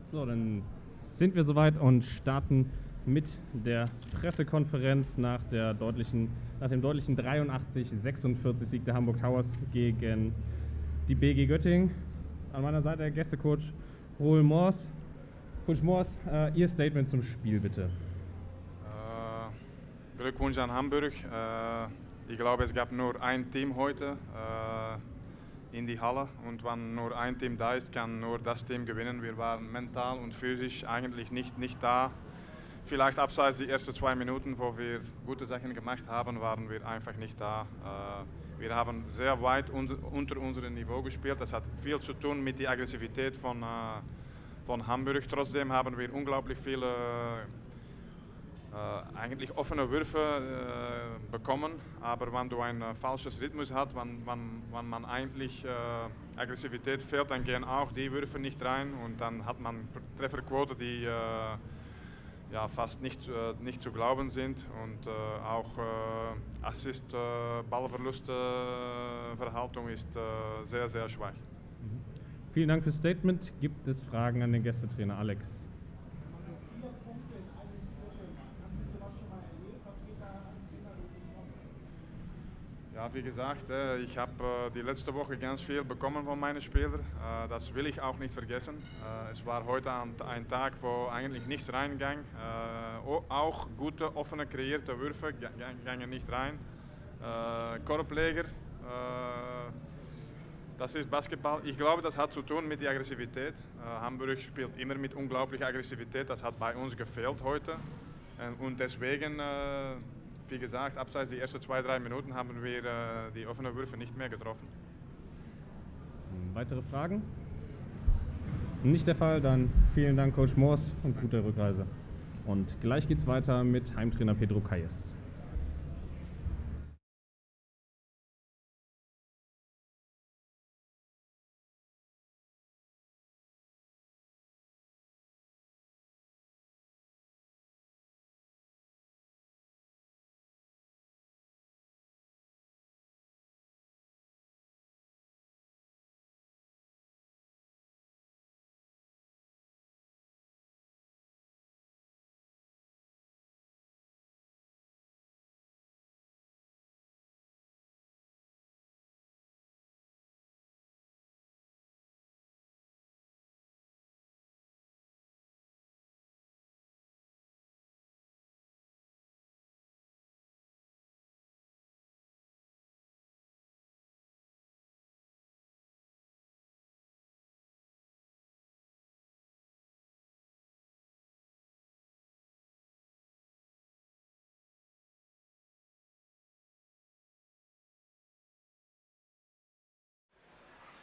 So, dann sind wir soweit und starten mit der Pressekonferenz nach dem deutlichen 83-46 Sieg der Hamburg Towers gegen die BG Göttingen. An meiner Seite der Gästecoach Roel Moors. Coach Moors, Ihr Statement zum Spiel bitte. Glückwunsch an Hamburg. Ich glaube, es gab nur ein Team heute in die Halle und wenn nur ein Team da ist, kann nur das Team gewinnen. Wir waren mental und physisch eigentlich nicht da. Vielleicht abseits die ersten 2 Minuten, wo wir gute Sachen gemacht haben, waren wir einfach nicht da. Wir haben sehr weit unter unserem Niveau gespielt. Das hat viel zu tun mit der Aggressivität von Hamburg. Trotzdem haben wir unglaublich viele eigentlich offene Würfe bekommen, aber wenn du ein falsches Rhythmus hast, wenn man eigentlich Aggressivität fährt, dann gehen auch die Würfe nicht rein und dann hat man Trefferquote, die fast nicht zu glauben sind und auch Assist, Ballverluste, Verhaltung ist sehr, sehr schwach. Vielen Dank fürs Statement. Gibt es Fragen an den Gästetrainer Alex? Ja, wie gesagt, ich habe die letzte Woche ganz viel bekommen von meinen Spielern. Das will ich auch nicht vergessen. Es war heute ein Tag, wo eigentlich nichts reinging. Auch gute, offene, kreierte Würfe gingen nicht rein. Korbleger, das ist Basketball. Ich glaube, das hat zu tun mit der Aggressivität. Hamburg spielt immer mit unglaublicher Aggressivität. Das hat bei uns gefehlt heute. Und deswegen, wie gesagt, abseits die ersten 2-3 Minuten haben wir die offenen Würfe nicht mehr getroffen. Weitere Fragen? Nicht der Fall, dann vielen Dank Coach Moors und gute Rückreise. Und gleich geht's weiter mit Heimtrainer Pedro.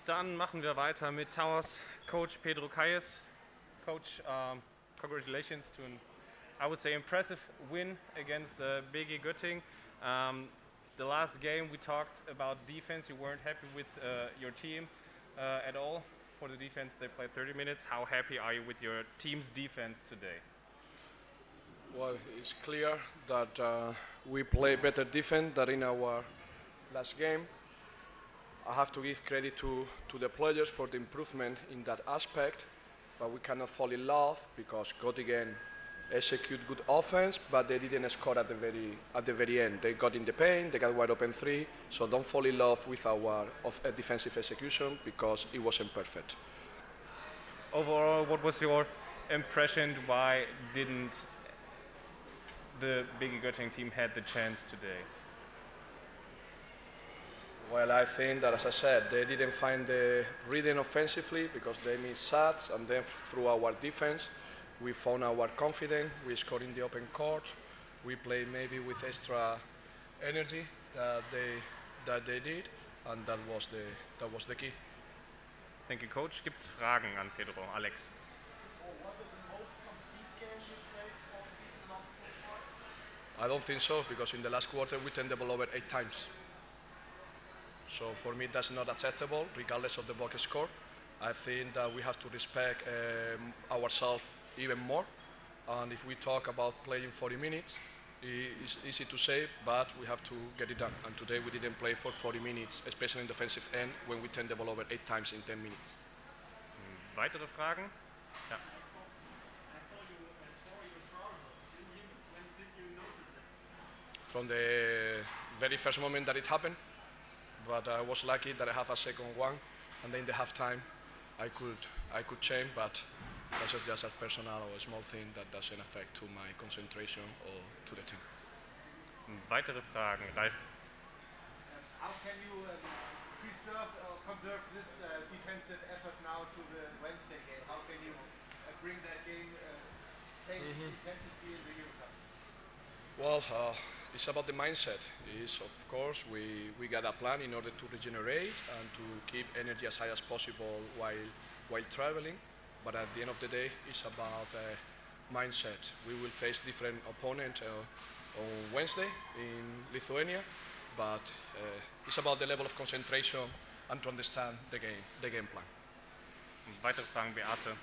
Dann machen wir weiter mit Towers Coach Pedro. Coach, congratulations to an, I would say, impressive win against the BG Göttingen. The last game we talked about defense. You weren't happy with your team at all. For the defense, they played 30 minutes. How happy are you with your team's defense today? Well, it's clear that we play better defense than in our last game. I have to give credit to the players for the improvement in that aspect, but we cannot fall in love because Göttingen execute good offense, but they didn't score at the very end. They got in the paint, they got wide open three, so don't fall in love with our defensive execution because it wasn't perfect. Overall, what was your impression? Why didn't the BG Göttingen team had the chance today? Well, I think that, as I said, they didn't find the rhythm offensively because they missed shots, and then through our defense, we found our confidence. We scored in the open court. We played maybe with extra energy that they did, and that was the key. Thank you, Coach. Gibt's Fragen an Pedro? Alex? I don't think so, because in the last quarter we turned the ball over 8 times. So for me that's not acceptable, regardless of the box score. I think that we have to respect ourselves even more. And if we talk about playing 40 minutes, it's easy to say, but we have to get it done. And today we didn't play for 40 minutes, especially in the defensive end, when we turned the ball over 8 times in 10 minutes. Weitere Fragen? Ja. from the very first moment that it happened. But I was lucky that I have a second one, and then in the halftime, I could change, but that's just a personal or a small thing that doesn't affect to my concentration or to the team. Weitere Fragen, Ralf? How can you preserve or conserve this defensive effort now to the Wednesday game? How can you bring that game, same intensity in the Euro Cup? Well, it's about the mindset. Of course, we got a plan in order to regenerate and to keep energy as high as possible while traveling. But at the end of the day, it's about mindset. We will face different opponents on Wednesday in Lithuania, but it's about the level of concentration and to understand the game plan. Weitere Fragen, Beate?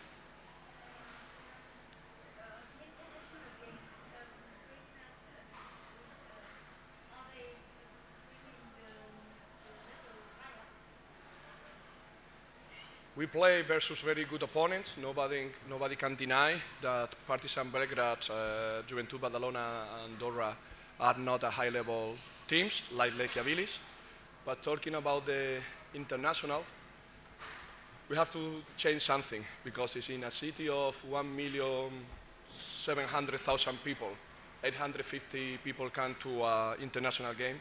We play versus very good opponents. Nobody can deny that Partizan Belgrade, Juventud Badalona and Andorra are not a high-level teams like Lechiavilis. But talking about the international, we have to change something because it's in a city of 1,700,000 people. 850 people come to an international game.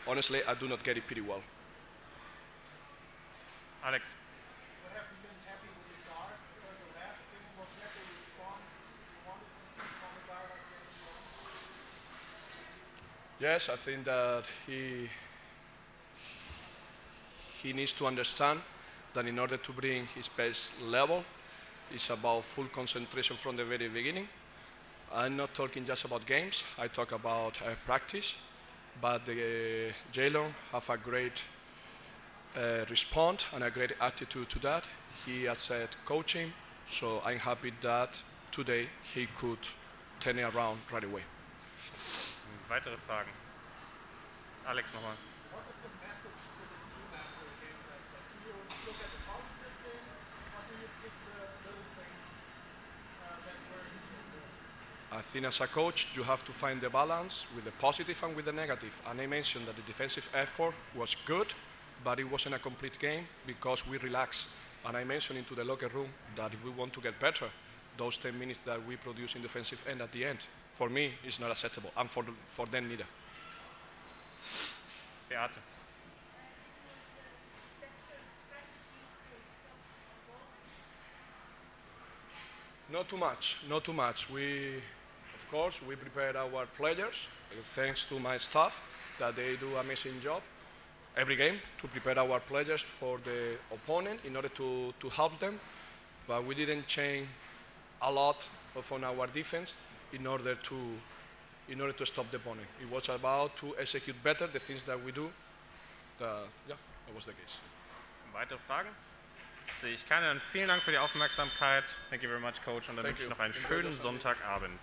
Honestly, I do not get it pretty well. Alex? Yes, I think that he needs to understand that in order to bring his best level, it's about full concentration from the very beginning. I'm not talking just about games, I talk about practice, but Jalen have a great response and a great attitude to that. He has said coaching, so I'm happy that today he could turn it around right away. Weitere Fragen? Alex nochmal. What is the message to the team after a game like that? Do you look at the positive things, or do you pick the little things that weren't so good? I think as a coach, you have to find the balance with the positive and with the negative. And I mentioned that the defensive effort was good, but it wasn't a complete game because we relaxed. And I mentioned into the locker room that if we want to get better, those 10 minutes that we produce in defensive end at the end, for me, is not acceptable, and for them neither. Beate? Not too much. Of course, we prepare our players, thanks to my staff, that they do an amazing job every game to prepare our players for the opponent in order to help them. But we didn't change a lot on our defense in order to stop the opponent. It was about to execute better the things that we do. Yeah, that was the case. Weitere Fragen? Sehe ich keine. Dann vielen Dank für die Aufmerksamkeit. Thank you very much, Coach. Und dann wünsche ich noch einen schönen Sonntagabend.